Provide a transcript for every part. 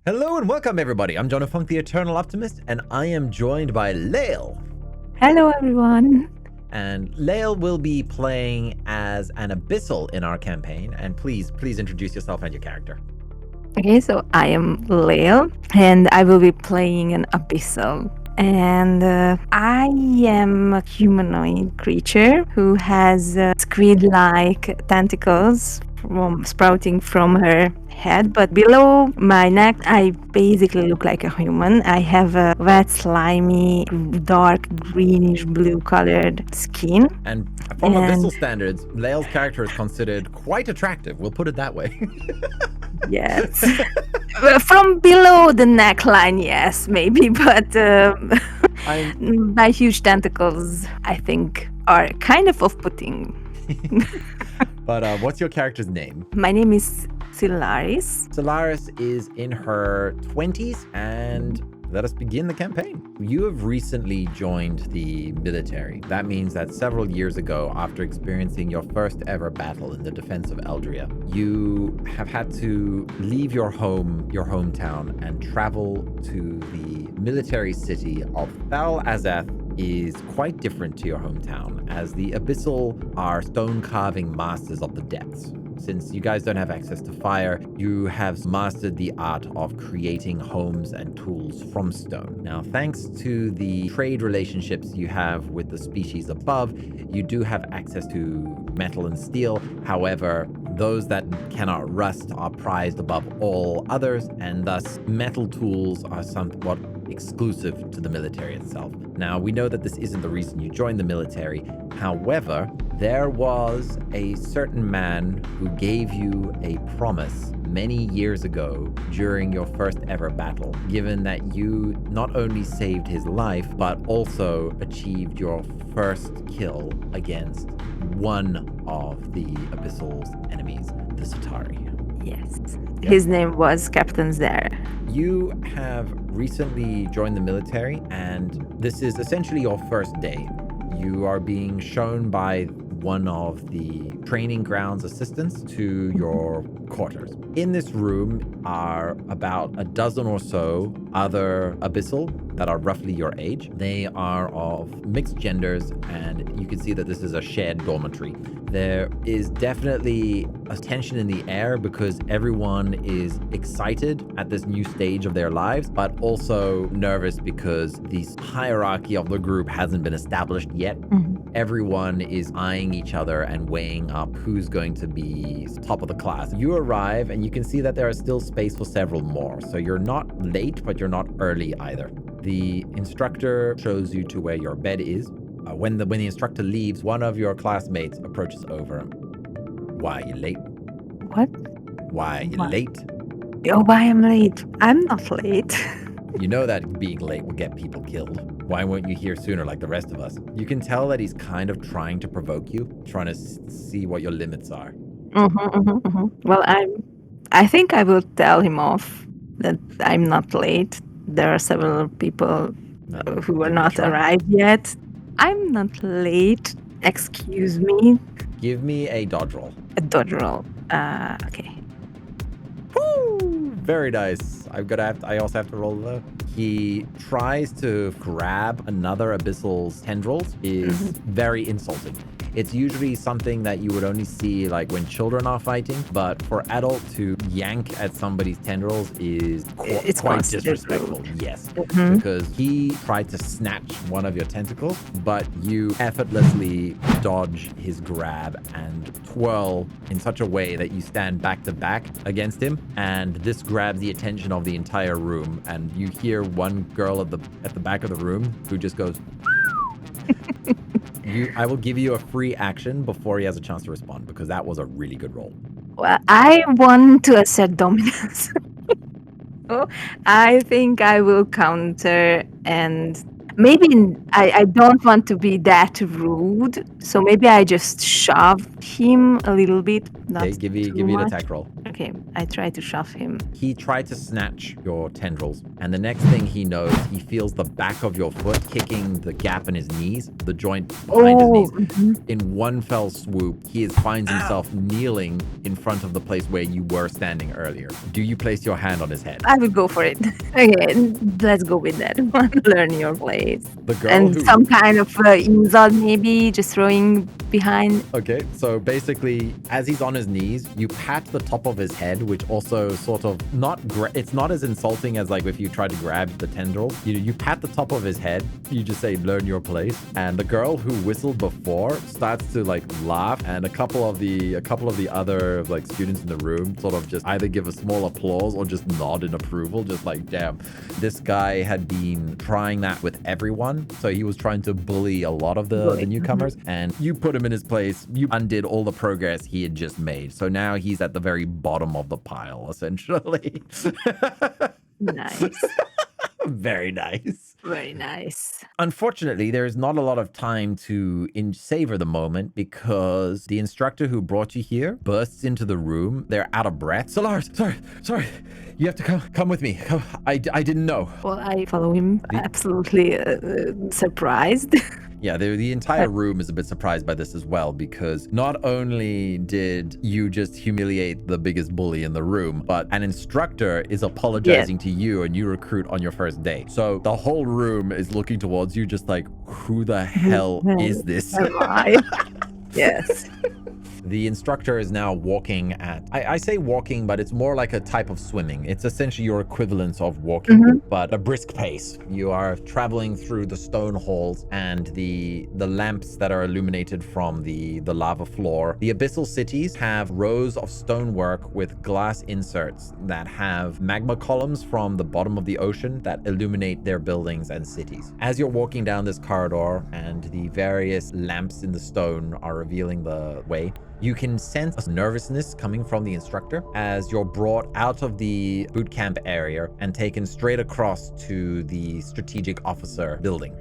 Hello and welcome everybody. I'm Jono the Eternal Optimist, and I am joined by Lael. Hello everyone. And Lael will be playing as an Abyssal in our campaign. And please introduce yourself and your character. Okay, so I am Lael, and I will be playing an Abyssal. And I am a humanoid creature who has squid-like tentacles sprouting from her head, but below my neck I basically look like a human. I have a wet, slimy, dark greenish blue colored skin. And from Abyssal standards, Lael's character is considered quite attractive. We'll put it that way. Yes. From below the neckline, yes, maybe, but my huge tentacles, I think, are kind of off-putting. But what's your character's name? My name is Sylaris. Sylaris is in her 20s, and let us begin the campaign. You have recently joined the military. That means that several years ago, after experiencing your first ever battle in the defense of Eldria, you have had to leave your hometown, and travel to the military city of Thal'Azath. Is quite different to your hometown, as the Abyssal are stone carving masters of the depths. Since you guys don't have access to fire, you have mastered the art of creating homes and tools from stone. Now, thanks to the trade relationships you have with the species above, you do have access to metal and steel. However, those that cannot rust are prized above all others, and thus metal tools are somewhat exclusive to the military itself. Now, we know that this isn't the reason you joined the military. However, there was a certain man who gave you a promise many years ago during your first ever battle, given that you not only saved his life, but also achieved your first kill against one of the Abyssal's enemies, the Centauri. Yes. Yep. His name was Captain Zer. You have recently joined the military, and this is essentially your first day. You are being shown by one of the training grounds assistants to your quarters. In this room are about a dozen or so other Abyssal that are roughly your age. They are of mixed genders, and you can see that this is a shared dormitory. There is definitely a tension in the air because everyone is excited at this new stage of their lives, but also nervous because the hierarchy of the group hasn't been established yet. Mm-hmm. Everyone is eyeing each other and weighing up who's going to be top of the class. You arrive and you can see that there is still space for several more. So you're not late, but you're not early either. The instructor shows you to where your bed is. When the instructor leaves, one of your classmates approaches over. Why are you late? What? Why are you late? Oh, why I'm late? I'm not late. You know that being late will get people killed. Why weren't you here sooner like the rest of us? You can tell that he's kind of trying to provoke you, trying to see what your limits are. Well, I think I will tell him off that I'm not late. There are several people who are not arrived yet. I'm not late. Excuse me. Give me a dodge roll. A dodge roll. Okay. Woo! Very nice. I also have to roll though. He tries to grab another Abyssal's tendrils. Is very insulting. It's usually something that you would only see like when children are fighting, but for adult to yank at somebody's tendrils is quite disrespectful. Yes, because he tried to snatch one of your tentacles, but you effortlessly dodge his grab and twirl in such a way that you stand back to back against him, and this grabs the attention of the entire room, and you hear one girl at the back of the room who just goes. I will give you a free action before he has a chance to respond, because that was a really good roll. Well, I want to assert dominance. So I think I will counter, and Maybe I don't want to be that rude, so maybe I just shove him a little bit, not Okay, give too me an much. attack roll. Okay, I try to shove him. He tried to snatch your tendrils, and the next thing he knows, he feels the back of your foot kicking the gap in his knees, the joint behind his knees. In one fell swoop, he finds himself kneeling in front of the place where you were standing earlier. Do you place your hand on his head? I will go for it. Okay, let's go with that one. Learn your place. The girl And some kind of insult, maybe just throwing behind. Okay, so basically, as he's on his knees, you pat the top of his head, which also sort of it's not as insulting as like if you tried to grab the tendril. You pat the top of his head, you just say, learn your place. And the girl who whistled before starts to like laugh, and a couple of the other like students in the room sort of just either give a small applause or just nod in approval, just like, damn, this guy had been trying that with everyone. So he was trying to bully a lot of the newcomers, and you put him in his place. You undid all the progress he had just made. So now he's at the very bottom of the pile, essentially. Nice. Very nice. Very nice. Unfortunately, there is not a lot of time to savor the moment because the instructor who brought you here bursts into the room. They're out of breath. Sylaris, sorry. You have to come with me. Come. I didn't know. Well, I follow him, absolutely surprised. Yeah, the entire room is a bit surprised by this as well, because not only did you just humiliate the biggest bully in the room, but an instructor is apologizing to you and you recruit on your first day. So the whole room is looking towards you just like, who the hell is this? Yes. The instructor is now walking at, I say walking, but it's more like a type of swimming. It's essentially your equivalent of walking, but a brisk pace. You are traveling through the stone halls and the lamps that are illuminated from the lava floor. The abyssal cities have rows of stonework with glass inserts that have magma columns from the bottom of the ocean that illuminate their buildings and cities. As you're walking down this corridor and the various lamps in the stone are revealing the way, you can sense a nervousness coming from the instructor as you're brought out of the boot camp area and taken straight across to the strategic officer building.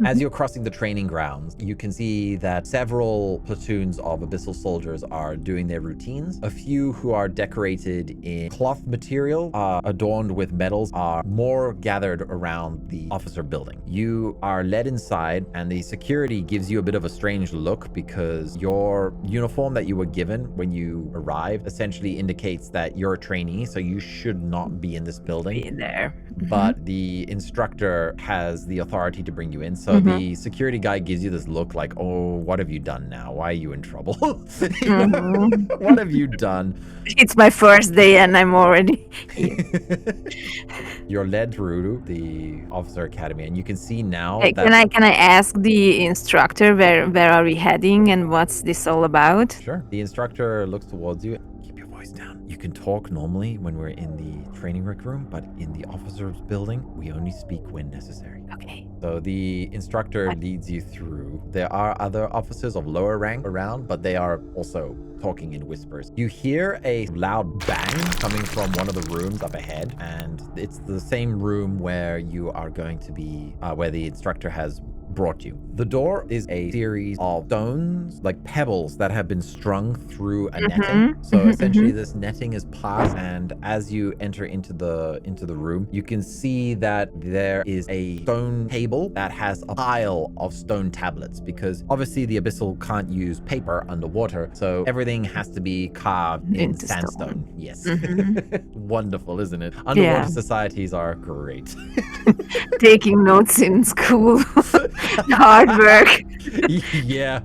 As you're crossing the training grounds, you can see that several platoons of abyssal soldiers are doing their routines. A few who are decorated in cloth material, adorned with medals, are more gathered around the officer building. You are led inside and the security gives you a bit of a strange look because your uniform that you were given when you arrive essentially indicates that you're a trainee, so you should not be in this building. Be in there. But the instructor has the authority to bring you in. So the security guy gives you this look like, oh, what have you done now? Why are you in trouble? What have you done? It's my first day and I'm already here. You're led through the officer academy and you can see now Hey, that... Can I ask the instructor where are we heading and what's this all about? Sure. The instructor looks towards you. Keep your voice down. You can talk normally when we're in the training rec room, but in the officer's building, we only speak when necessary. Okay. So the instructor leads you through. There are other officers of lower rank around, but they are also talking in whispers. You hear a loud bang coming from one of the rooms up ahead, and it's the same room where you are going to be, where the instructor has brought you. The door is a series of stones, like pebbles that have been strung through a netting. So essentially this netting is passed, and as you enter into the room, you can see that there is a stone table that has a pile of stone tablets, because obviously the abyssal can't use paper underwater, so everything has to be carved in sandstone. Yes. Wonderful, isn't it? Underwater societies are great. Taking notes in school. Hard work. Yeah.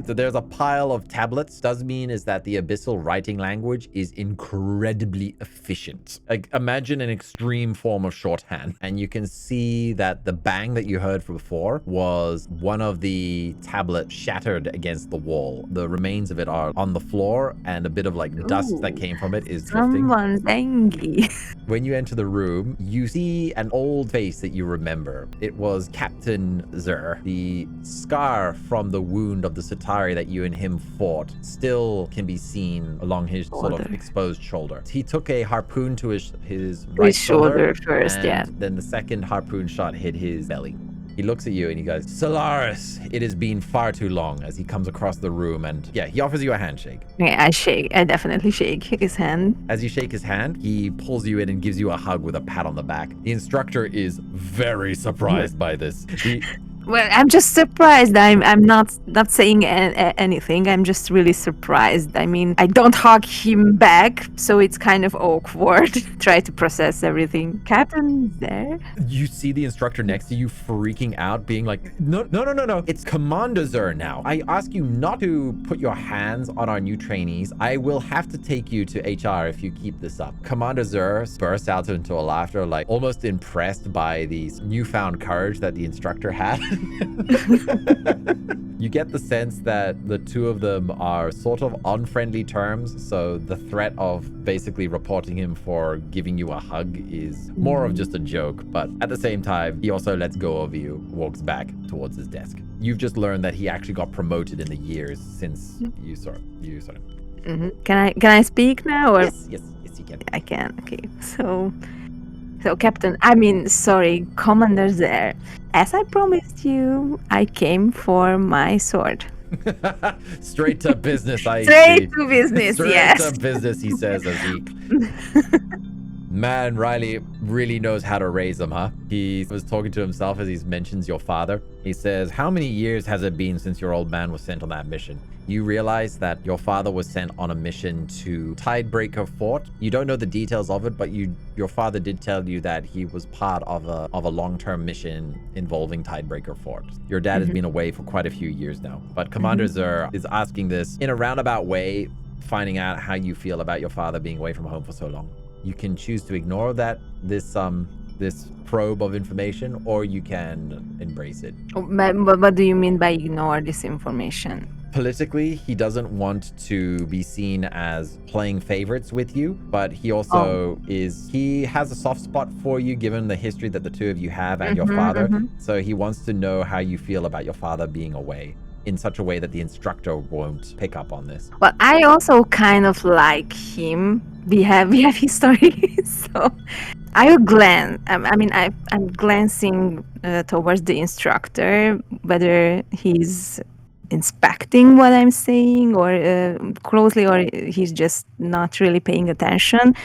So there's a pile of tablets. Does mean is that the abyssal writing language is incredibly efficient. Like, imagine an extreme form of shorthand, and you can see that the bang that you heard before was one of the tablets shattered against the wall. The remains of it are on the floor, and a bit of like dust that came from it is drifting. Someone's angry. When you enter the room, you see an old face that you remember. It was Captain Zer. The scar from the wound of the Centaur that you and him fought still can be seen along his sort of exposed shoulder. He took a harpoon to his right shoulder first, and then the second harpoon shot hit his belly. He looks at you and he goes, Sylaris, it has been far too long, as he comes across the room and he offers you a handshake. Yeah, I definitely shake his hand. As you shake his hand, he pulls you in and gives you a hug with a pat on the back. The instructor is very surprised by this. Well, I'm just surprised. I'm not saying anything. I'm just really surprised. I mean, I don't hug him back, so it's kind of awkward. Try to process everything. Captain there? You see the instructor next to you freaking out, being like, no. It's Commander Zur now. I ask you not to put your hands on our new trainees. I will have to take you to HR if you keep this up. Commander Zur bursts out into a laughter, like almost impressed by the newfound courage that the instructor had. You get the sense that the two of them are sort of on friendly terms, so the threat of basically reporting him for giving you a hug is more of just a joke, but at the same time, he also lets go of you, walks back towards his desk. You've just learned that he actually got promoted in the years since you saw him. Mm-hmm. Can I speak now? Or? Yes, you can. I can. Okay, so Captain, sorry, Commander there. As I promised you, I came for my sword. Straight to business, I Straight to business, yes. Straight to business, he says as he... Man, Riley really knows how to raise them, huh? He was talking to himself as he mentions your father. He says, how many years has it been since your old man was sent on that mission? You realize that your father was sent on a mission to Tidebreaker Fort. You don't know the details of it, but your father did tell you that he was part of a long-term mission involving Tidebreaker Fort. Your dad has been away for quite a few years now, but Commander Zur is asking this in a roundabout way, finding out how you feel about your father being away from home for so long. You can choose to ignore this probe of information, or you can embrace it. What do you mean by ignore this information? Politically, he doesn't want to be seen as playing favorites with you, but he also he has a soft spot for you given the history that the two of you have and your father. So he wants to know how you feel about your father being away in such a way that the instructor won't pick up on this. Well, I also kind of like him. We have history, so I will glance. I'm glancing towards the instructor, whether he's inspecting what I'm saying or closely, or he's just not really paying attention.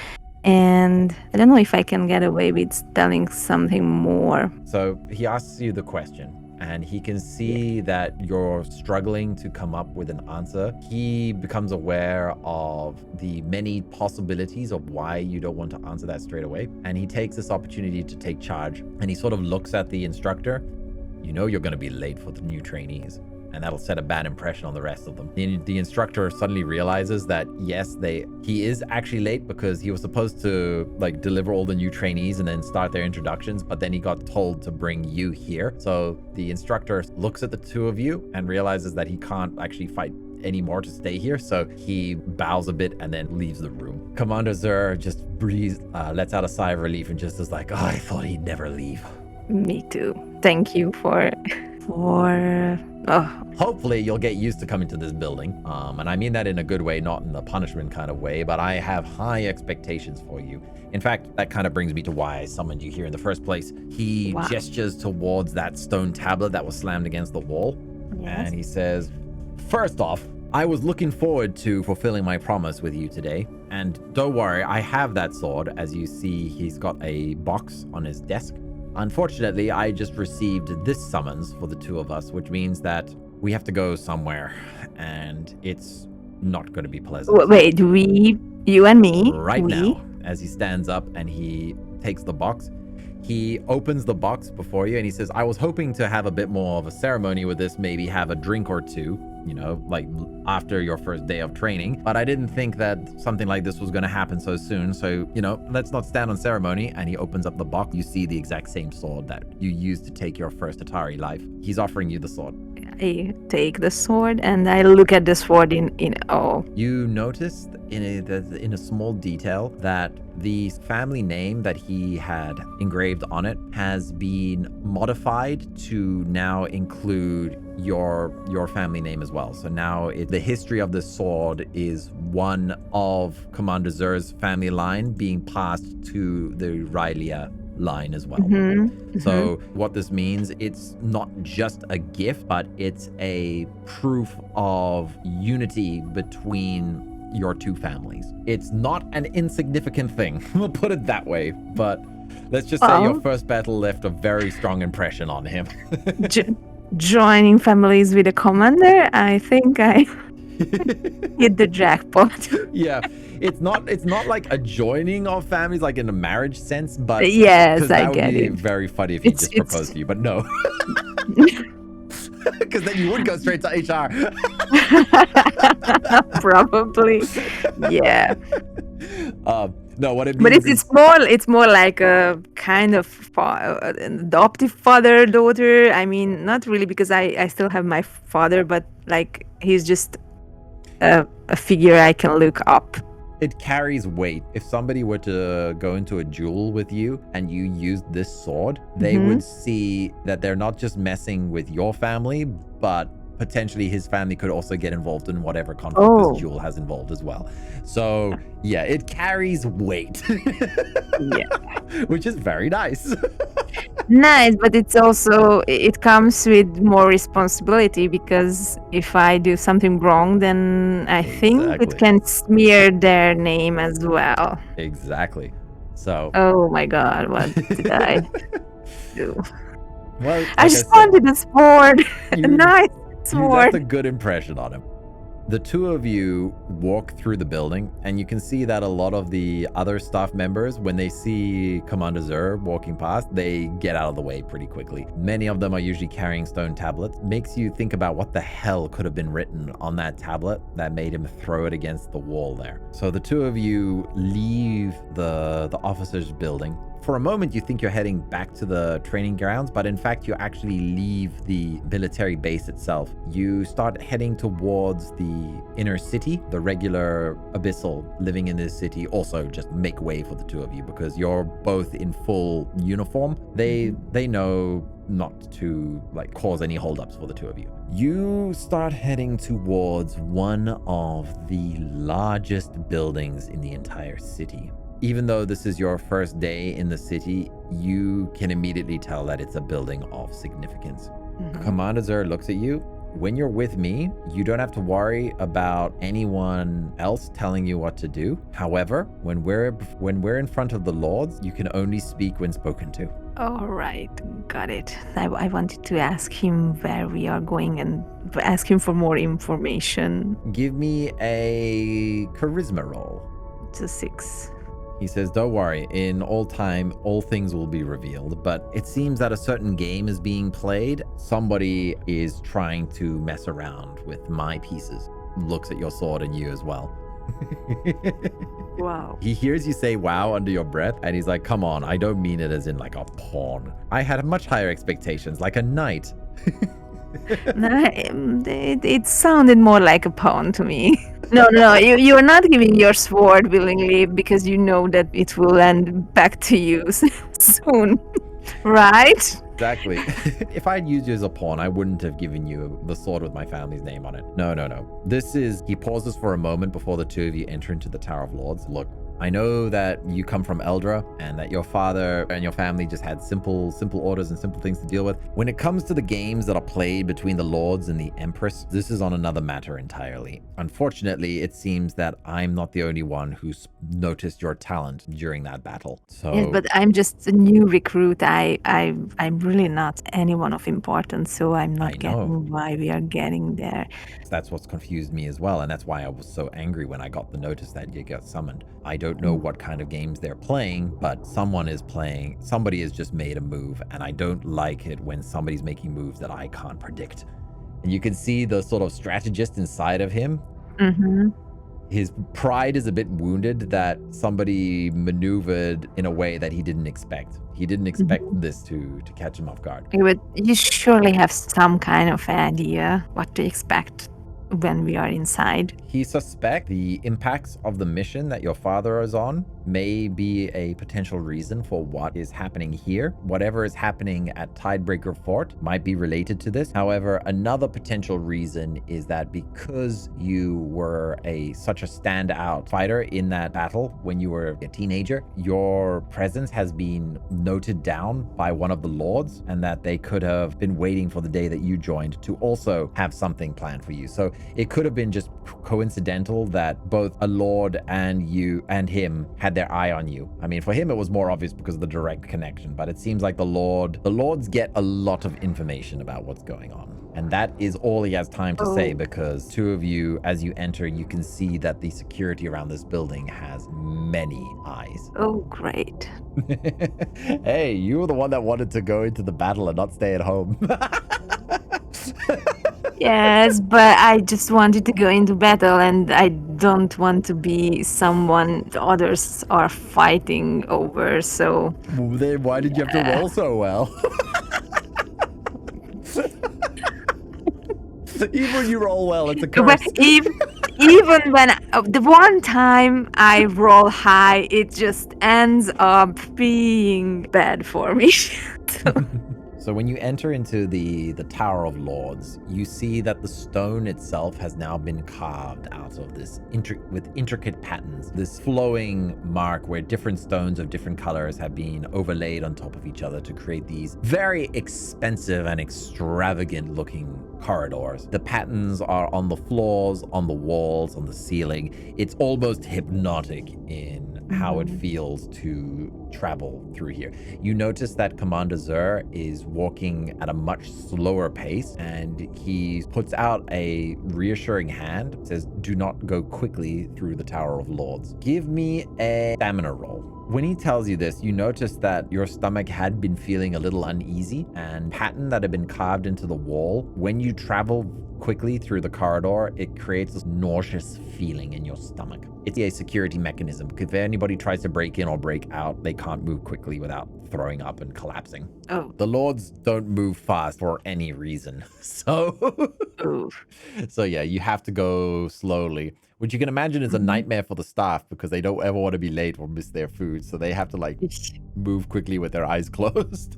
And I don't know if I can get away with telling something more. So he asks you the question, and he can see that you're struggling to come up with an answer. He becomes aware of the many possibilities of why you don't want to answer that straight away. And he takes this opportunity to take charge, and he sort of looks at the instructor. You know you're going to be late for the new trainees, and that'll set a bad impression on the rest of them. The instructor suddenly realizes that yes, he is actually late because he was supposed to deliver all the new trainees and then start their introductions, but then he got told to bring you here. So the instructor looks at the two of you and realizes that he can't actually fight anymore to stay here, so he bows a bit and then leaves the room. Commander Zur just breathes, lets out a sigh of relief and just is like, I thought he'd never leave. Me too. Thank you for Hopefully you'll get used to coming to this building. And I mean that in a good way, not in the punishment kind of way, but I have high expectations for you. In fact, that kind of brings me to why I summoned you here in the first place. He gestures towards that stone tablet that was slammed against the wall. Yes. And he says, first off, I was looking forward to fulfilling my promise with you today. And don't worry, I have that sword. As you see, he's got a box on his desk. Unfortunately, I just received this summons for the two of us, which means that we have to go somewhere, and it's not going to be pleasant. Wait, you and me? Right now, as he stands up and he takes the box, he opens the box before you and he says, I was hoping to have a bit more of a ceremony with this, maybe have a drink or two, after your first day of training. But I didn't think that something like this was going to happen so soon. So, let's not stand on ceremony. And he opens up the box. You see the exact same sword that you used to take your first Atari life. He's offering you the sword. I take the sword and I look at the sword in awe. You notice in a small detail that the family name that he had engraved on it has been modified to now include your family name as well. So now the history of this sword is one of Commander Zur's family line being passed to the Rylia line as well. So what this means, it's not just a gift, but it's a proof of unity between your two families. It's not an insignificant thing, we'll put it that way, but let's just say your first battle left a very strong impression on him. Joining families with a commander, I think I hit the jackpot. Yeah, it's not like a joining of families, like in a marriage sense, but yes, I that get would be it. very funny if he just proposed to you, but no. Because then you would go straight to HR. Probably, yeah. No, what it means. But it's more like a kind of an adoptive father-daughter. I mean, not really, because I still have my father, but like he's just a figure I can look up. It carries weight. If somebody were to go into a duel with you and you used this sword, they would see that they're not just messing with your family, but potentially his family could also get involved in whatever conflict this duel has involved as well. So yeah, it carries weight. Yeah. Which is very nice. Nice, but it comes with more responsibility, because if I do something wrong, then I think it can smear their name as well. Exactly. So. Oh my God, what did I do? Well, I just wanted a sword. A nice sword. You left a good impression on him. The two of you walk through the building, and you can see that a lot of the other staff members, when they see Commander Zur walking past, they get out of the way pretty quickly. Many of them are usually carrying stone tablets. Makes you think about what the hell could have been written on that tablet that made him throw it against the wall there. So the two of you leave the officer's building. For a moment, you think you're heading back to the training grounds, but in fact, you actually leave the military base itself. You start heading towards the inner city. The regular Abyssal living in this city also just make way for the two of you because you're both in full uniform. They know not to cause any holdups for the two of you. You start heading towards one of the largest buildings in the entire city. Even though this is your first day in the city, you can immediately tell that it's a building of significance. Commander Zur looks at you. When you're with me, you don't have to worry about anyone else telling you what to do. However, when we're in front of the lords, you can only speak when spoken to. All right, got it. I wanted to ask him where we are going and ask him for more information. Give me a charisma roll. It's a 6. He says, don't worry, in all time, all things will be revealed, but it seems that a certain game is being played. Somebody is trying to mess around with my pieces. Looks at your sword and you as well. Wow. He hears you say wow under your breath, and he's like, come on, I don't mean it as in like a pawn. I had much higher expectations, like a knight. It sounded more like a pawn to me. No, you're not giving your sword willingly because you know that it will land back to you soon, right? Exactly. If I'd used you as a pawn, I wouldn't have given you the sword with my family's name on it. No. He pauses for a moment before the two of you enter into the Tower of Lords. Look, I know that you come from Eldra and that your father and your family just had simple orders and simple things to deal with. When it comes to the games that are played between the Lords and the Empress, this is on another matter entirely. Unfortunately, it seems that I'm not the only one who's noticed your talent during that battle. So, yes, but I'm just a new recruit. I'm really not anyone of importance, so I'm not getting why we are getting there. That's what's confused me as well, and that's why I was so angry when I got the notice that you got summoned. I don't know what kind of games they're playing, but somebody has just made a move, and I don't like it when somebody's making moves that I can't predict. And you can see the sort of strategist inside of him. His pride is a bit wounded that somebody maneuvered in a way that he didn't expect. He didn't expect this to catch him off guard. But you surely have some kind of idea what to expect when we are inside. He suspects the impacts of the mission that your father is on may be a potential reason for what is happening here. Whatever is happening at Tidebreaker Fort might be related to this. However, another potential reason is that because you were such a standout fighter in that battle when you were a teenager, your presence has been noted down by one of the lords, and that they could have been waiting for the day that you joined to also have something planned for you. So it could have been just coincidental that both a lord and you and him had their eye on you. I mean, for him it was more obvious because of the direct connection, but it seems like the lords get a lot of information about what's going on. And that is all he has time to say, because two of you, as you enter, you can see that the security around this building has many eyes. Oh, great. Hey, you were the one that wanted to go into the battle and not stay at home. Yes, but I just wanted to go into battle, and I don't want to be someone the others are fighting over, so... Then why did you have to roll so well? Even when you roll well, it's a curse. But even when the one time I roll high, it just ends up being bad for me. So when you enter into the Tower of Lords, you see that the stone itself has now been carved out of this with intricate patterns, this flowing mark where different stones of different colors have been overlaid on top of each other to create these very expensive and extravagant looking corridors. The patterns are on the floors, on the walls, on the ceiling. It's almost hypnotic in how it feels to travel through here. You notice that Commander Zur is walking at a much slower pace, and he puts out a reassuring hand, says, "Do not go quickly through the Tower of Lords." Give me a stamina roll. When he tells you this, you notice that your stomach had been feeling a little uneasy, and pattern that had been carved into the wall. When you travel quickly through the corridor, it creates this nauseous feeling in your stomach. It's a security mechanism. If anybody tries to break in or break out, they can't move quickly without throwing up and collapsing. Oh. The lords don't move fast for any reason. So yeah, you have to go slowly, which you can imagine is a nightmare for the staff because they don't ever want to be late or miss their food. So they have to like move quickly with their eyes closed.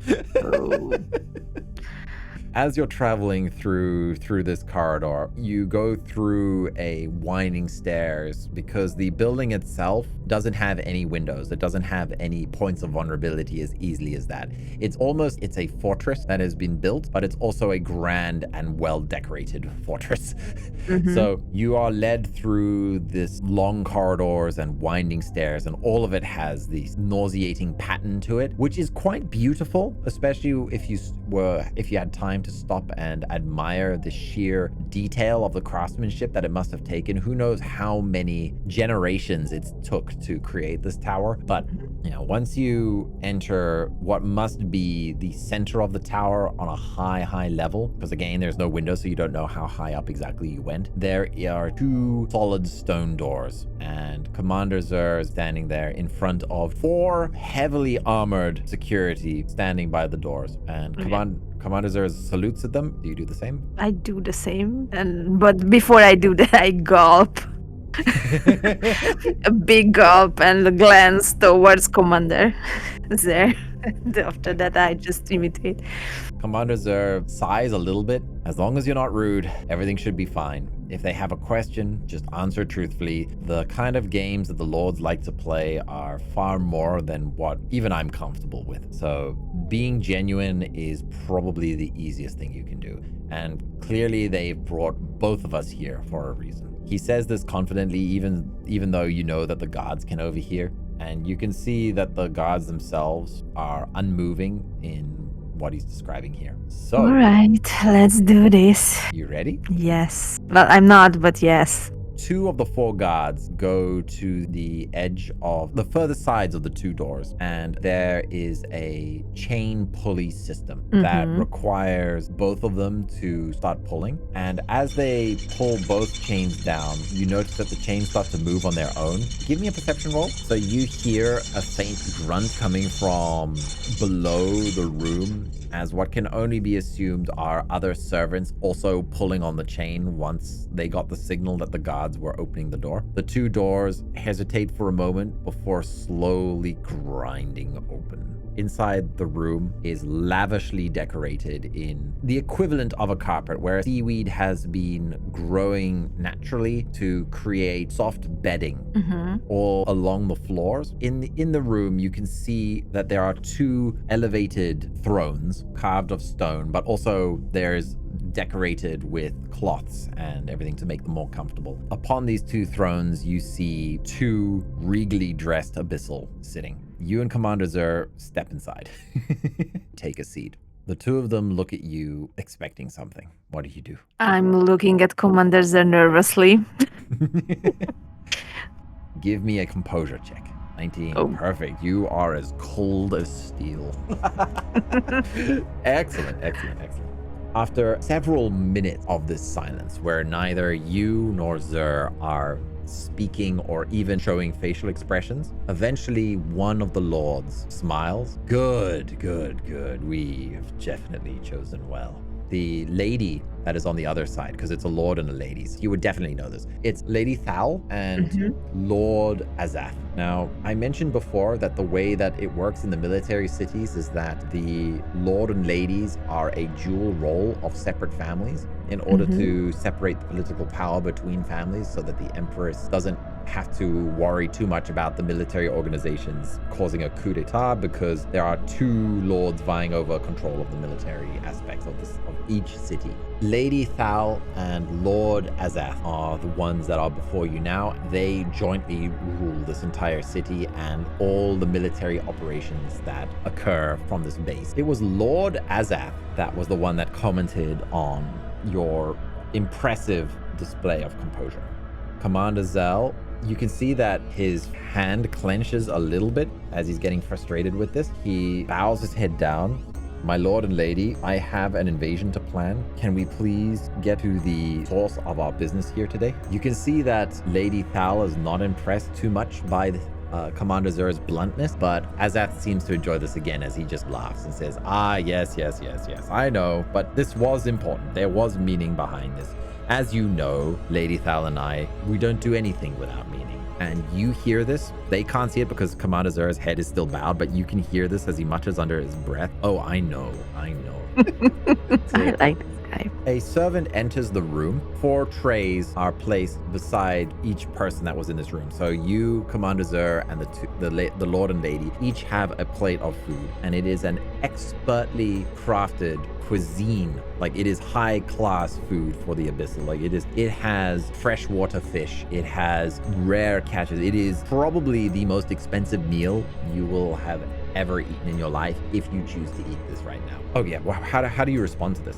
As you're traveling through this corridor, you go through a winding stairs because the building itself doesn't have any windows. It doesn't have any points of vulnerability as easily as that. It's a fortress that has been built, but it's also a grand and well-decorated fortress. So you are led through this long corridors and winding stairs, and all of it has this nauseating pattern to it, which is quite beautiful, especially if you had time to stop and admire the sheer detail of the craftsmanship that it must have taken. Who knows how many generations it took to create this tower. But once you enter what must be the center of the tower on a high level, because again, there's no window, so you don't know how high up exactly you went, there are two solid stone doors, and Commander Zur is standing there in front of 4 heavily armored security standing by the doors, and Commander Zur salutes at them. Do you do the same? I do the same, but before I do that, I gulp. A big gulp and glance towards Commander Zur. After that, I just imitate. Commander Zur sighs a little bit. As long as you're not rude, everything should be fine. If they have a question, just answer truthfully. The kind of games that the lords like to play are far more than what even I'm comfortable with. So being genuine is probably the easiest thing you can do. And clearly they've brought both of us here for a reason. He says this confidently, even though you know that the guards can overhear. And you can see that the guards themselves are unmoving in what he's describing here. So, all right, let's do this. You ready? Yes. Well, I'm not, but yes. 2 of the 4 guards go to the edge of the further sides of the 2 doors, and there is a chain pulley system that requires both of them to start pulling. And as they pull both chains down, you notice that the chains start to move on their own. Give me a perception roll. So you hear a faint grunt coming from below the room, as what can only be assumed are other servants also pulling on the chain once they got the signal that the guards guards were opening the door. The two doors hesitate for a moment before slowly grinding open. Inside the room is lavishly decorated in the equivalent of a carpet, where seaweed has been growing naturally to create soft bedding all along the floors. In the room, you can see that there are two elevated thrones carved of stone, but also there's decorated with cloths and everything to make them more comfortable. Upon these two thrones, you see two regally dressed Abyssal sitting. You and Commander Zur step inside. Take a seat. The two of them look at you expecting something. What do you do? I'm looking at Commander Zer nervously. Give me a composure check. 19. Oh. Perfect. You are as cold as steel. Excellent. After several minutes of this silence, where neither you nor Zur are speaking or even showing facial expressions, eventually one of the lords smiles. Good. We have definitely chosen well. The lady that is on the other side, because it's a lord and a lady, so you would definitely know this. It's Lady Thal and Lord Azath. Now, I mentioned before that the way that it works in the military cities is that the lord and ladies are a dual role of separate families in order to separate the political power between families, so that the empress doesn't have to worry too much about the military organizations causing a coup d'etat, because there are two lords vying over control of the military aspects of each city. Lady Thal and Lord Azath are the ones that are before you now. They jointly rule this entire city and all the military operations that occur from this base. It was Lord Azath that was the one that commented on your impressive display of composure. Commander Zell, you can see that his hand clenches a little bit as he's getting frustrated with this. He bows his head down. My lord and lady, I have an invasion to plan. Can we please get to the source of our business here today? You can see that Lady Thal is not impressed too much by Commander Zur's bluntness, but Azath seems to enjoy this again as he just laughs and says, yes, I know, but this was important. There was meaning behind this. As you know, Lady Thal and I, we don't do anything without meaning. And you hear this. They can't see it because Commander Zur's head is still bowed, but you can hear this as he mutters under his breath. Oh, I know. I like this guy. A servant enters the room. 4 trays are placed beside each person that was in this room. So you, Commander Zur, and the Lord and Lady each have a plate of food, and it is an expertly crafted cuisine. Like, it is high class food for the Abyssal. Like, it has freshwater fish, it has rare catches. It is probably the most expensive meal you will have ever eaten in your life if you choose to eat this right now. Oh yeah, well, how do you respond to this?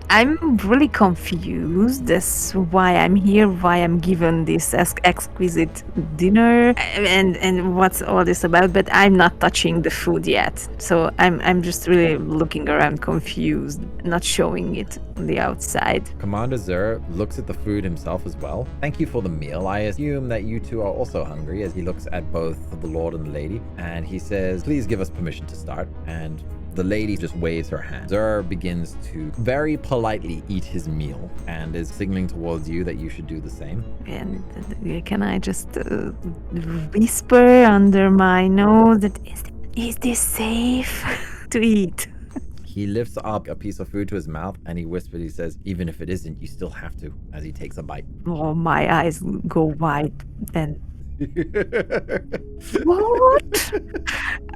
I'm really confused. That's why I'm here, why I'm given this exquisite dinner, and what's all this about. But I'm not touching the food yet, so I'm just really looking around, confused, not showing it on the outside. Commander Zur looks at the food himself as well. Thank you for the meal. I assume that you two are also hungry, as he looks at both the Lord and the Lady, and he says, "Please give us permission to start." And the lady just waves her hand. Zur begins to very politely eat his meal and is signaling towards you that you should do the same. And can I just whisper under my nose that is this safe to eat? He lifts up a piece of food to his mouth and he whispers, he says, "Even if it isn't, you still have to," as he takes a bite. Oh, my eyes go wide then. What?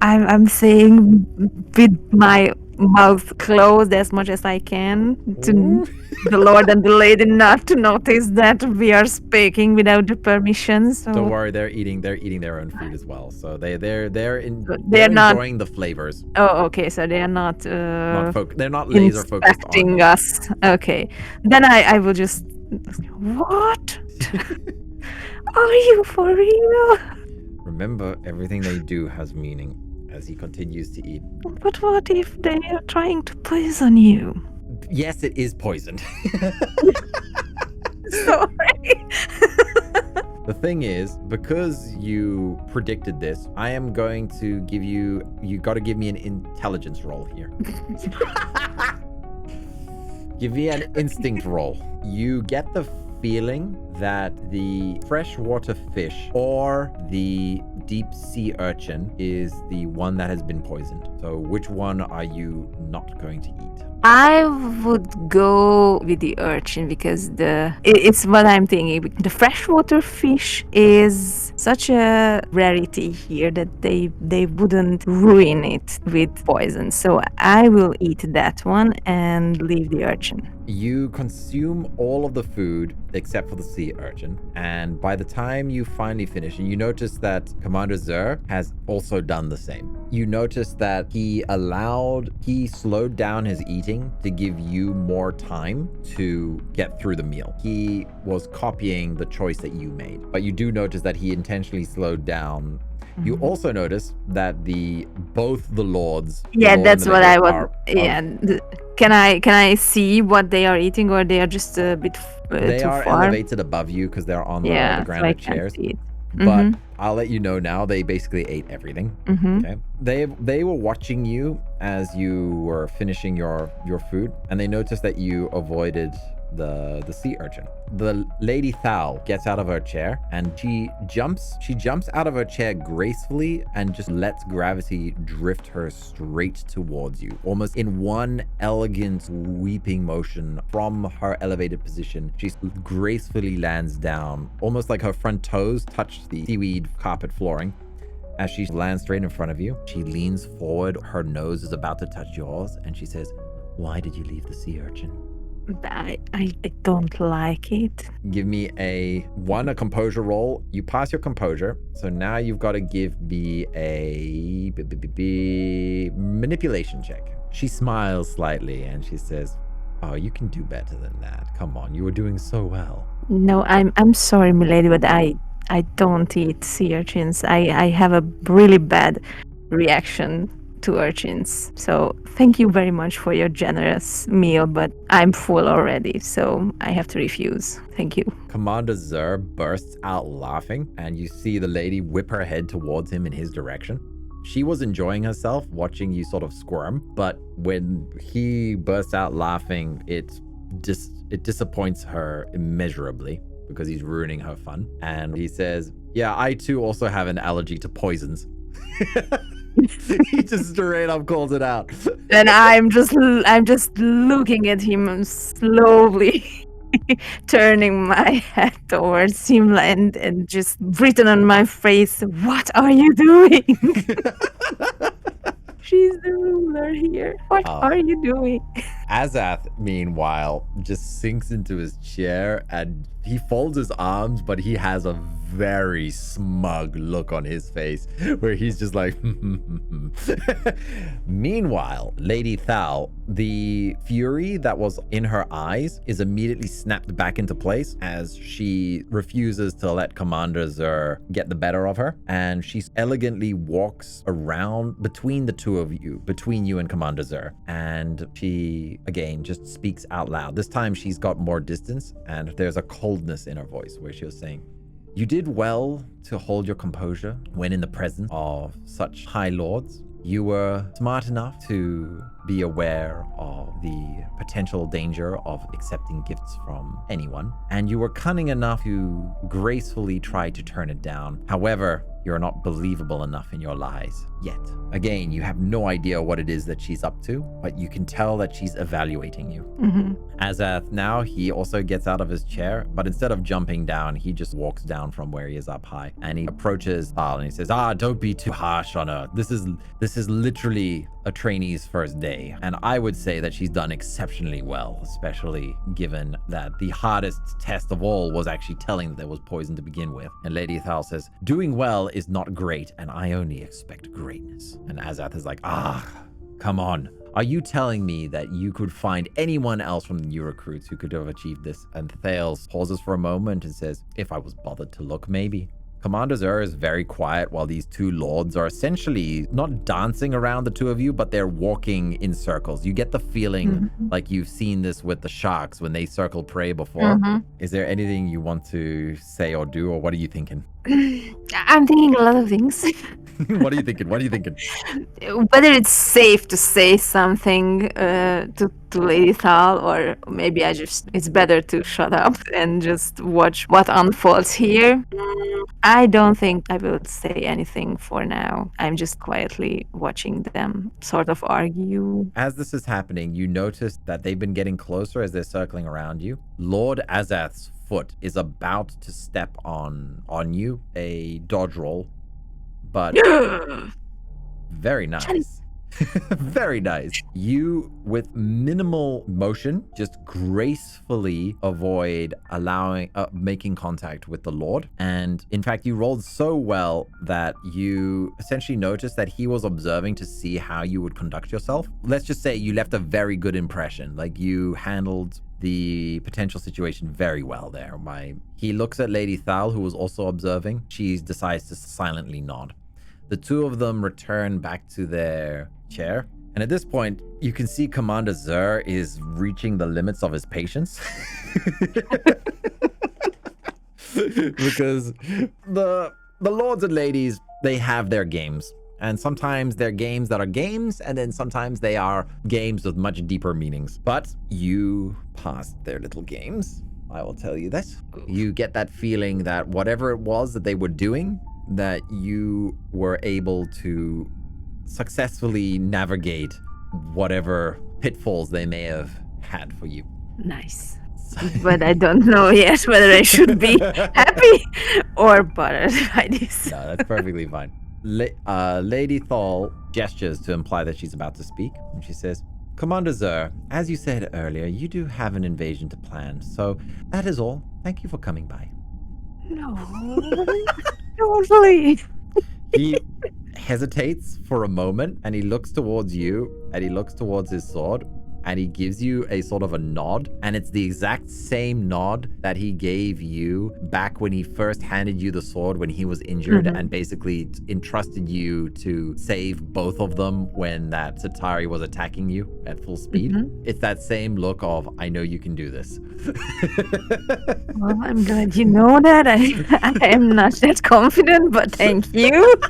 I'm saying with my mouth closed as much as I can to the Lord and the Lady not to notice that we are speaking without the permission. So don't worry, they're eating their own food as well. So they're not enjoying the flavors. Oh, okay. So they are not they're not laser focused on us. Okay, then I will just what? Are you for real? Remember, everything they do has meaning, as he continues to eat. But what if they are trying to poison you? Yes, it is poisoned. Sorry. The thing is, because you predicted this, I am going to give you got to give me an intelligence roll here. Give me an instinct roll. You get the feeling that the freshwater fish or the deep sea urchin is the one that has been poisoned. So which one are you not going to eat? I would go with the urchin because it's what I'm thinking. The freshwater fish is such a rarity here that they wouldn't ruin it with poison. So I will eat that one and leave the urchin. You consume all of the food except for the sea urchin, and by the time you finally finish, and you notice that Commander Zur has also done the same. You notice that he slowed down his eating to give you more time to get through the meal. He was copying the choice that you made, but you do notice that he intentionally slowed down. You also notice that both the lords. Yeah, that's what I would. Can I see what they are eating, or they are just a bit they too are far? elevated above you because they're on the granite chairs. But I'll let you know now. They basically ate everything. Okay. They were watching you as you were finishing your food, and they noticed that you avoided the sea urchin. The Lady Thal gets out of her chair and she jumps out of her chair gracefully and just lets gravity drift her straight towards you, almost in one elegant sweeping motion from her elevated position. She gracefully lands down, almost like her front toes touch the seaweed carpet flooring. As she lands straight in front of you, she leans forward, her nose is about to touch yours, and she says, "Why did you leave the sea urchin?" I don't like it. Give me a composure roll. You pass your composure, so now you've got to give me a manipulation check. She smiles slightly and she says, "Oh, you can do better than that. Come on, you were doing so well." No, I'm sorry, milady, but I don't eat sea urchins. I have a really bad reaction to urchins. So thank you very much for your generous meal, but I'm full already, so I have to refuse. Thank you. Commander Zur bursts out laughing, and you see the lady whip her head towards him in his direction. She was enjoying herself watching you sort of squirm, but when he bursts out laughing, it disappoints her immeasurably because he's ruining her fun. And he says, "Yeah, I too also have an allergy to poisons." He just straight up calls it out. And I'm just looking at him slowly, turning my head towards him and just written on my face, "What are you doing?" She's the ruler here. What are you doing? Azath, meanwhile, just sinks into his chair and he folds his arms, but he has a very smug look on his face where he's just like, Meanwhile, Lady Thal, the fury that was in her eyes is immediately snapped back into place as she refuses to let Commander Zur get the better of her. And she elegantly walks around between the two of you, between you and Commander Zur. And she, again, just speaks out loud. This time she's got more distance and there's a coldness in her voice where she was saying, "You did well to hold your composure when in the presence of such high lords. You were smart enough to be aware of the potential danger of accepting gifts from anyone, and you were cunning enough to gracefully try to turn it down. However, you're not believable enough in your lies yet." Again, you have no idea what it is that she's up to, but you can tell that she's evaluating you. Azath now, he also gets out of his chair, but instead of jumping down, he just walks down from where he is up high, and he approaches Thal and he says, "Don't be too harsh on her. This is literally a trainee's first day, and I would say that she's done exceptionally well, especially given that the hardest test of all was actually telling that there was poison to begin with." And Lady Thal says, "Doing well is not great, and I only expect greatness." And Azath is like, come on. Are you telling me that you could find anyone else from the new recruits who could have achieved this? And Thales pauses for a moment and says, "If I was bothered to look, maybe." Commander Zur is very quiet while these two lords are essentially not dancing around the two of you, but they're walking in circles. You get the feeling like you've seen this with the sharks when they circle prey before. Is there anything you want to say or do, or what are you thinking? I'm thinking a lot of things. What are you thinking? What are you thinking? Whether it's safe to say something to Lady Thal, or maybe it's better to shut up and just watch what unfolds here. I don't think I will say anything for now. I'm just quietly watching them sort of argue. As this is happening, you notice that they've been getting closer as they're circling around you. Lord Azath's foot is about to step on you, a dodge roll, but very nice. Very nice. You, with minimal motion, just gracefully avoid making contact with the Lord. And in fact, you rolled so well that you essentially noticed that he was observing to see how you would conduct yourself. Let's just say you left a very good impression. Like, you handled the potential situation very well there. He looks at Lady Thal, who was also observing. She decides to silently nod. The two of them return back to their chair. And at this point, you can see Commander Zur is reaching the limits of his patience. Because the lords and ladies, they have their games. And sometimes they're games that are games, and then sometimes they are games with much deeper meanings. But you passed their little games, I will tell you that. You get that feeling that whatever it was that they were doing, that you were able to successfully navigate whatever pitfalls they may have had for you. Nice. But I don't know yet whether I should be happy or bothered by this. No, that's perfectly fine. Lady Thal gestures to imply that she's about to speak, and she says, Commander Zur, as you said earlier, you do have an invasion to plan, so that is all. Thank you for coming by. No. Totally. He hesitates for a moment, and he looks towards you, and he looks towards his sword, and he gives you a sort of a nod, and it's the exact same nod that he gave you back when he first handed you the sword when he was injured, and basically entrusted you to save both of them when that Centauri was attacking you at full speed. It's that same look of, I know you can do this. Well, I'm glad you know that. I am not that confident, but thank you.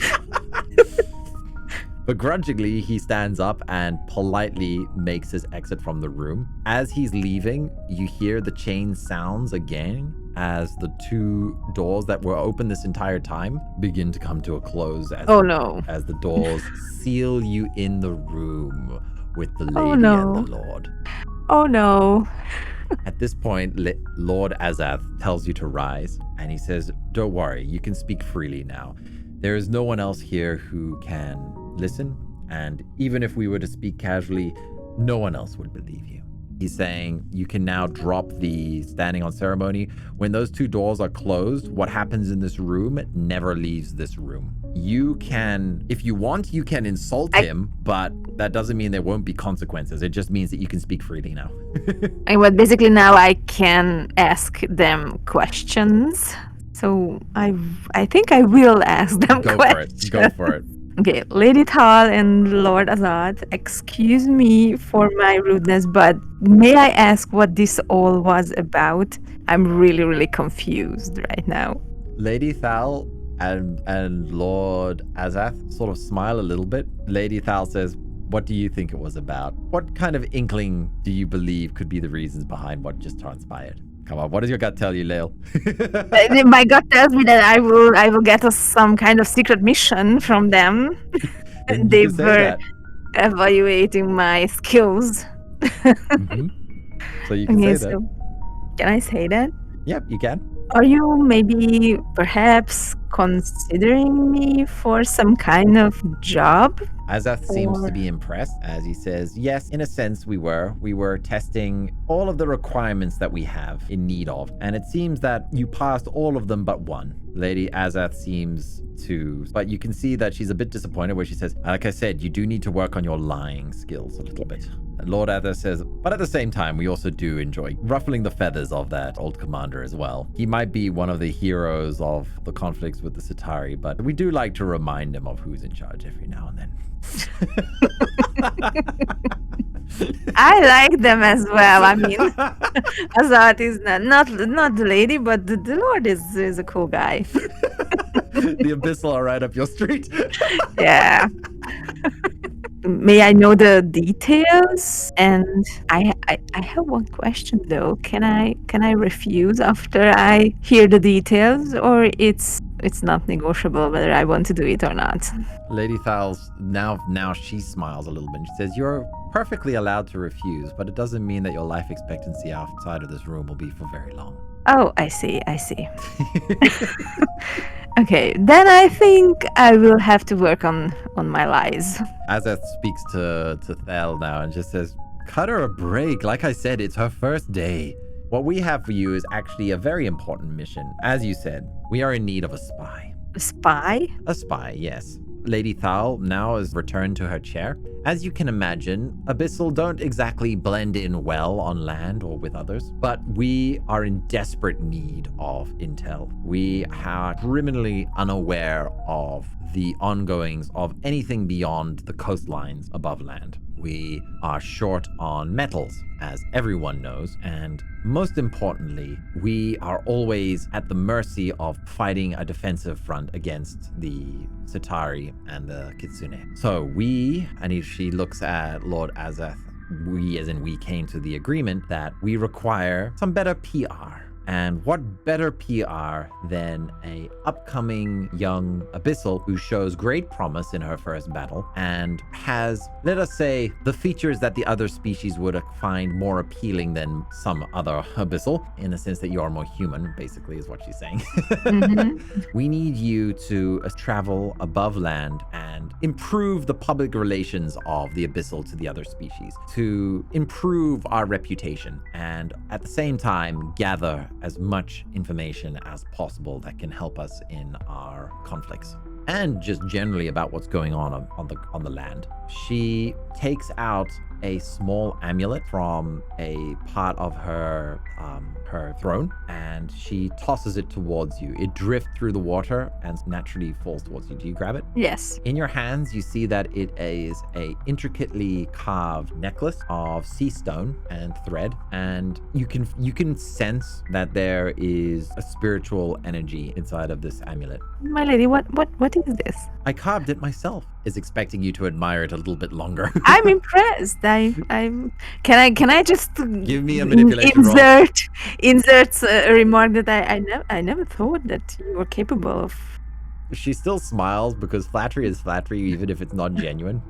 Begrudgingly, he stands up and politely makes his exit from the room. As he's leaving, you hear the chain sounds again as the two doors that were open this entire time begin to come to a close. As the doors seal you in the room with the lady and the lord. Oh no. At this point, Lord Azath tells you to rise, and he says, don't worry, you can speak freely now. There is no one else here who can listen, and even if we were to speak casually, no one else would believe you. He's saying you can now drop the standing on ceremony. When those two doors are closed, what happens in this room never leaves this room. You can, if you want, you can insult him, but that doesn't mean there won't be consequences. It just means that you can speak freely now. And what basically now I can ask them questions. So I think I will ask them questions. Go for it. Okay, Lady Thal and Lord Azath, excuse me for my rudeness, but may I ask what this all was about? I'm really, really confused right now. Lady Thal and Lord Azath sort of smile a little bit. Lady Thal says, what do you think it was about? What kind of inkling do you believe could be the reasons behind what just transpired? Come on, what does your gut tell you, Lael? My gut tells me that I will get some kind of secret mission from them. They were evaluating my skills. So you can say that. Can I say that? Yep, you can. Are you maybe perhaps considering me for some kind of job? Azath seems to be impressed as he says, yes, in a sense we were. We were testing all of the requirements that we have in need of. And it seems that you passed all of them but one. Lady Azath seems to, but you can see that she's a bit disappointed where she says, like I said, you do need to work on your lying skills a little bit. And Lord Azath says, but at the same time, we also do enjoy ruffling the feathers of that old commander as well. He might be one of the heroes of the conflicts with the Centauri, but we do like to remind him of who's in charge every now and then. I like them as well. I mean, Azath is not the lady, but the Lord is a cool guy. The Abyssal are right up your street. Yeah. May I know the details? And I have one question though. Can I refuse after I hear the details, or it's not negotiable whether I want to do it or not? Lady Thal's now she smiles a little bit. She says, "You're perfectly allowed to refuse, but it doesn't mean that your life expectancy outside of this room will be for very long." Oh, I see. Okay, then I think I will have to work on my lies. Azath speaks to Thal now and just says, "Cut her a break. Like I said, it's her first day. What we have for you is actually a very important mission. As you said, we are in need of a spy." A spy? A spy, yes. Lady Thal now has returned to her chair. As you can imagine, Abyssal don't exactly blend in well on land or with others, but we are in desperate need of intel. We are criminally unaware of the ongoings of anything beyond the coastlines above land. We are short on metals, as everyone knows, and most importantly, we are always at the mercy of fighting a defensive front against the Satari and the Kitsune. So we, and she looks at Lord Azath, we as in we came to the agreement that we require some better PR. And what better PR than a upcoming young Abyssal who shows great promise in her first battle and has, let us say, the features that the other species would find more appealing than some other Abyssal, in the sense that you are more human, basically, is what she's saying. Mm-hmm. We need you to travel above land and improve the public relations of the Abyssal to the other species, to improve our reputation, and at the same time gather as much information as possible that can help us in our conflicts, and just generally about what's going on the land. She takes out a small amulet from a part of her throne, and she tosses it towards you. It drifts through the water and naturally falls towards you. Do you grab it? Yes. In your hands, you see that it is a intricately carved necklace of sea stone and thread, and you can sense that there is a spiritual energy inside of this amulet. My lady, what is this? I carved it myself. Is expecting you to admire it a little bit longer. I'm impressed. I'm. Can I just give me a manipulation roll? Insert a remark that I never thought that you were capable of. She still smiles because flattery is flattery, even if it's not genuine.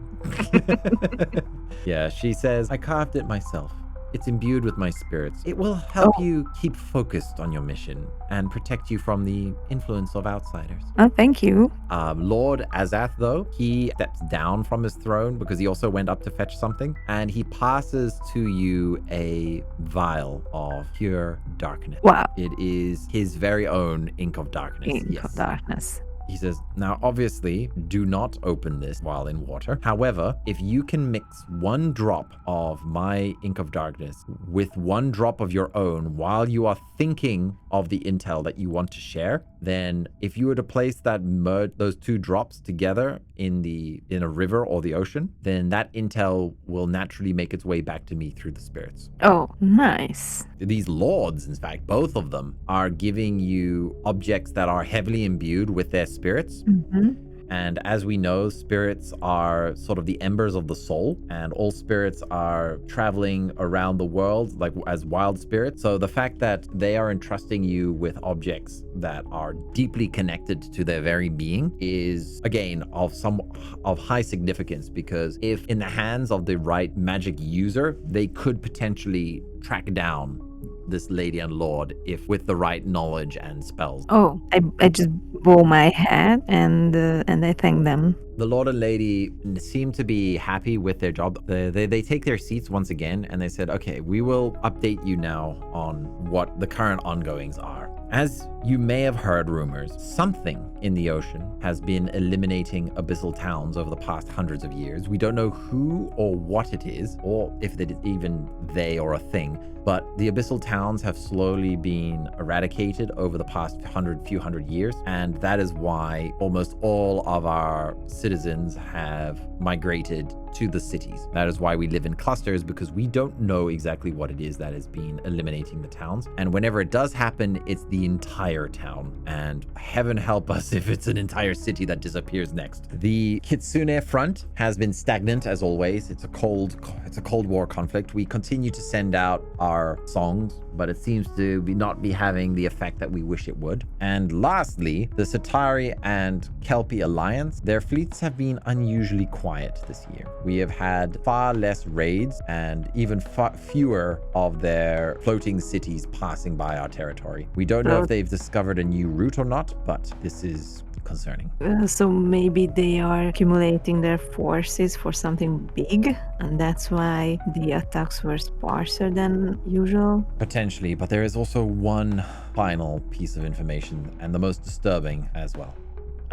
Yeah, she says, "I carved it myself. It's imbued with my spirits. It will help you keep focused on your mission and protect you from the influence of outsiders." Oh, thank you. Lord Azath, though, he steps down from his throne because he also went up to fetch something, and he passes to you a vial of pure darkness. Wow. It is his very own ink of darkness. Ink of darkness. He says, "Now, obviously, do not open this while in water. However, if you can mix 1 drop of my ink of darkness with 1 drop of your own while you are thinking of the intel that you want to share, then if you were to place those 2 drops together in a river or the ocean, then that intel will naturally make its way back to me through the spirits." Oh, nice. These lords, in fact, both of them, are giving you objects that are heavily imbued with their spirits. Mm-hmm. And as we know, spirits are sort of the embers of the soul, and all spirits are traveling around the world like as wild spirits. So the fact that they are entrusting you with objects that are deeply connected to their very being is, again, of high significance, because if in the hands of the right magic user, they could potentially track down this lady and lord if with the right knowledge and spells. Oh, I just bow my head and I thank them. The lord and lady seem to be happy with their job. They take their seats once again, and they said, "Okay, we will update you now on what the current ongoings are. As you may have heard rumors, something in the ocean has been eliminating abyssal towns over the past hundreds of years. We don't know who or what it is, or if it is even they or a thing, but the abyssal towns have slowly been eradicated over the past few hundred years, and that is why almost all of our citizens have migrated to the cities. That is why we live in clusters, because we don't know exactly what it is that has been eliminating the towns. And whenever it does happen, it's the entire entire town, and heaven help us if it's an entire city that disappears next. The Kitsune front has been stagnant as always. It's a Cold War conflict. We continue to send out our songs, but it seems to not be having the effect that we wish it would. And lastly, the Satari and Kelpie alliance, their fleets have been unusually quiet this year. We have had far less raids and even fewer of their floating cities passing by our territory. We don't know if they've discovered a new route or not, but this is concerning. So maybe they are accumulating their forces for something big, and that's why the attacks were sparser than usual? Potentially, but there is also one final piece of information, and the most disturbing as well.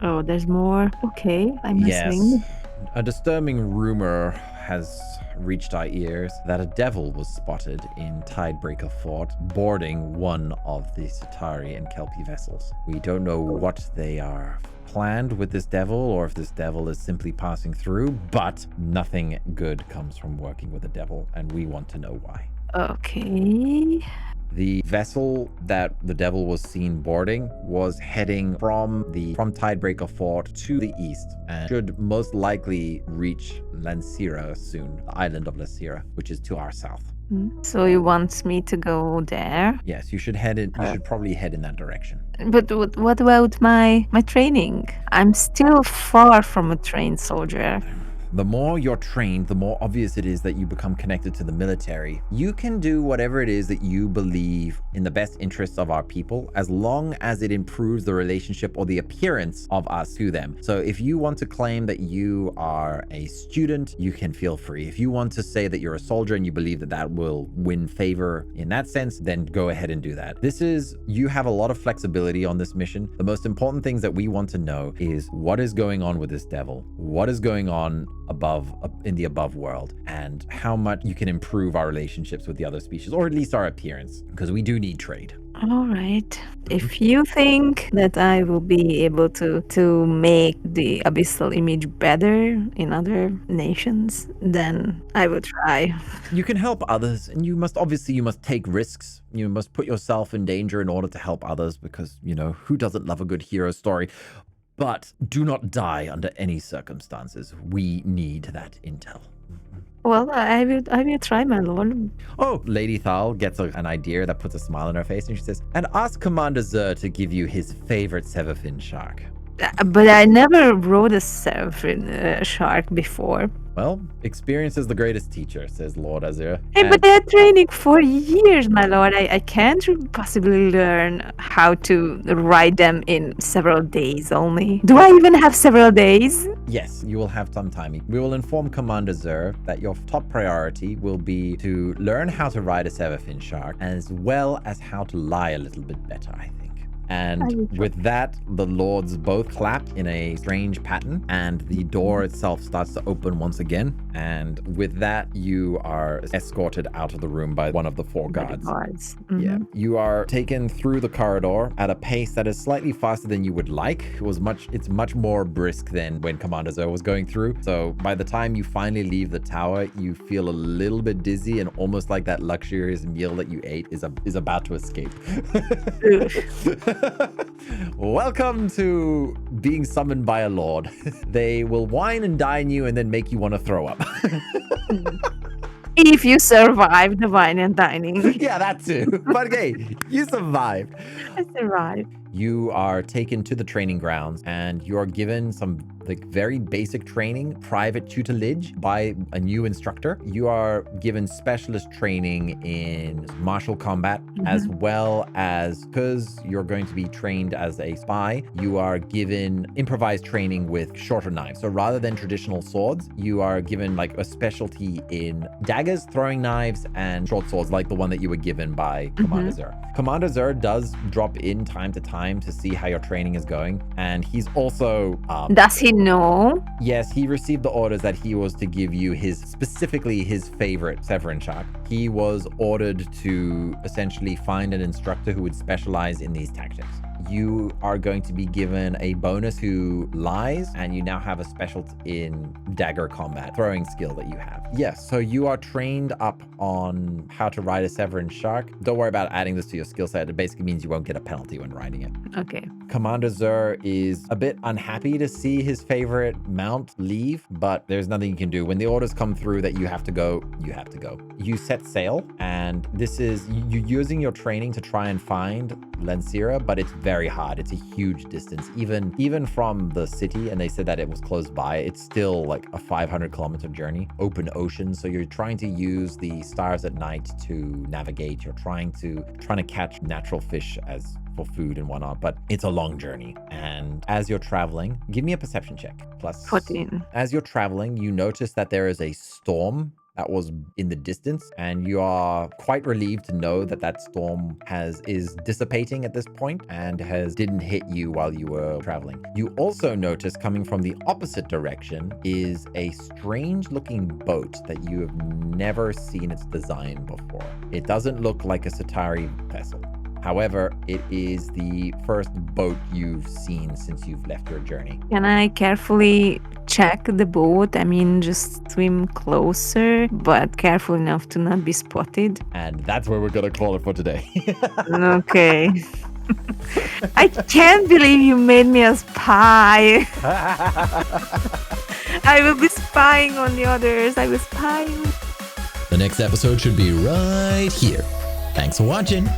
Oh, there's more? Okay, I'm listening. Yes. A disturbing rumor has reached our ears that a devil was spotted in Tidebreaker Fort boarding one of the Satari and Kelpie vessels. We don't know what they are planned with this devil, or if this devil is simply passing through, but nothing good comes from working with a devil, and we want to know why. Okay. The vessel that the devil was seen boarding was heading from Tidebreaker Fort to the east and should most likely reach Lansira soon, the island of Lansira, which is to our south. So he wants me to go there? Yes, you should head in. You should probably head in that direction. But what about my training? I'm still far from a trained soldier. The more you're trained, the more obvious it is that you become connected to the military. You can do whatever it is that you believe in the best interests of our people, as long as it improves the relationship or the appearance of us to them. So if you want to claim that you are a student, you can feel free. If you want to say that you're a soldier and you believe that that will win favor in that sense, then go ahead and do that. You have a lot of flexibility on this mission. The most important things that we want to know is what is going on with this devil, what is going on in the above world, and how much you can improve our relationships with the other species, or at least our appearance, because we do need trade. All right. If you think that I will be able to make the abyssal image better in other nations, then I will try. You can help others, and you must take risks. You must put yourself in danger in order to help others, because, who doesn't love a good hero story? But do not die under any circumstances. We need that intel. Well, I will try, my lord. Oh, Lady Thal gets an idea that puts a smile on her face, and she says, and ask Commander Zer to give you his favorite Severfin shark. But I never rode a Severfin shark before. Well, experience is the greatest teacher, says Lord Azir. Hey, but they're training for years, my lord. I can't possibly learn how to ride them in several days only. Do I even have several days? Yes, you will have some time. We will inform Commander Zer that your top priority will be to learn how to ride a Severfin shark, as well as how to lie a little bit better, I think. And with that, the lords both clap in a strange pattern, and the door itself starts to open once again. And with that, you are escorted out of the room by one of the four guards. Mm-hmm. Yeah, you are taken through the corridor at a pace that is slightly faster than you would like. It's much more brisk than when Commander Zer was going through. So by the time you finally leave the tower, you feel a little bit dizzy, and almost like that luxurious meal that you ate is about to escape. Welcome to being summoned by a lord. They will wine and dine you and then make you want to throw up. If you survive the wine and dining. Yeah, that too. But okay, you survived. I survived. You are taken to the training grounds, and you're given some very basic training, private tutelage by a new instructor. You are given specialist training in martial combat, as well as, because you're going to be trained as a spy, you are given improvised training with shorter knives. So rather than traditional swords, you are given a specialty in daggers, throwing knives, and short swords, like the one that you were given by Commander Zer. Commander Zer does drop in time to time to see how your training is going, and he's also Does he know? Yes, he received the orders that he was to give you specifically his favorite Severin shark. He was ordered to essentially find an instructor who would specialize in these tactics. you are going to be given a bonus to lies, and you now have a special in dagger combat, throwing skill that you have. Yes, so you are trained up on how to ride a Severin shark. Don't worry about adding this to your skill set. It basically means you won't get a penalty when riding it. Okay. Commander Zur is a bit unhappy to see his favorite mount leave, but there's nothing you can do. When the orders come through that you have to go, you have to go. You set sail, and this is you using your training to try and find Lensira, but it's very hard. It's a huge distance, even from the city, and they said that it was close by. It's still like a 500-kilometer journey, open ocean. So you're trying to use the stars at night to navigate. You're trying to catch natural fish as for food and whatnot, but it's a long journey. And as you're traveling, give me a perception check. Plus 14. As you're traveling, you notice that there is a storm that was in the distance, and you are quite relieved to know that storm is dissipating at this point and didn't hit you while you were traveling. You also notice coming from the opposite direction is a strange looking boat that you have never seen its design before. It doesn't look like a Satari vessel. However, it is the first boat you've seen since you've left your journey. Can I carefully check the boat? I mean, just swim closer, but careful enough to not be spotted. And that's where we're going to call it for today. Okay. I can't believe you made me a spy. I will be spying on the others. I will spy. The next episode should be right here. Thanks for watching.